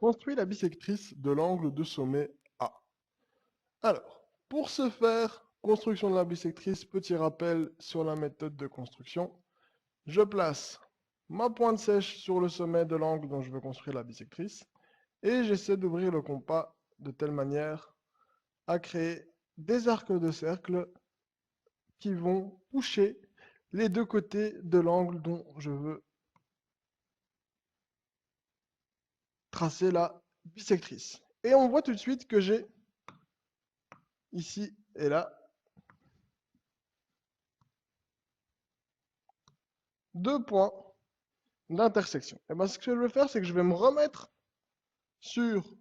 Construis la bisectrice de l'angle de sommet A. Alors, pour ce faire, construction de la bisectrice, petit rappel sur la méthode de construction. Je place ma pointe sèche sur le sommet de l'angle dont je veux construire la bisectrice et j'essaie d'ouvrir le compas de telle manière à créer des arcs de cercle qui vont toucher les deux côtés de l'angle dont je veux tracer la bisectrice. Et on voit tout de suite que j'ai ici et là deux points d'intersection. Et ben, ce que je vais faire, c'est que je vais me remettre sur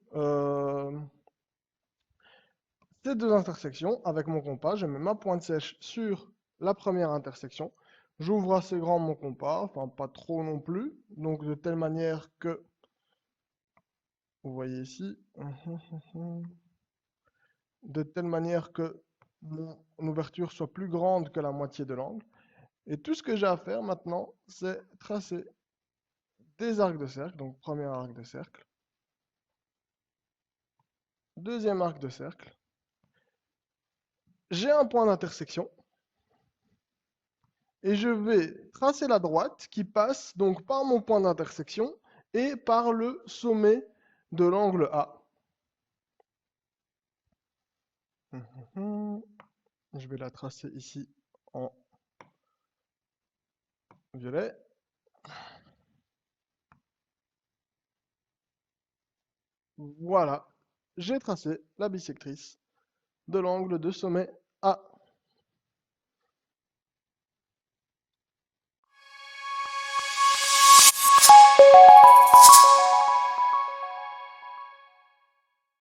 ces deux intersections avec mon compas. Je mets ma pointe sèche sur la première intersection. J'ouvre assez grand mon compas, enfin pas trop non plus, donc de telle manière que, vous voyez ici, de telle manière que mon ouverture soit plus grande que la moitié de l'angle. Et tout ce que j'ai à faire maintenant, c'est tracer des arcs de cercle. Donc premier arc de cercle, deuxième arc de cercle. J'ai un point d'intersection et je vais tracer la droite qui passe donc par mon point d'intersection et par le sommet de l'angle A. Je vais la tracer ici en violet. Voilà, j'ai tracé la bisectrice de l'angle de sommet A.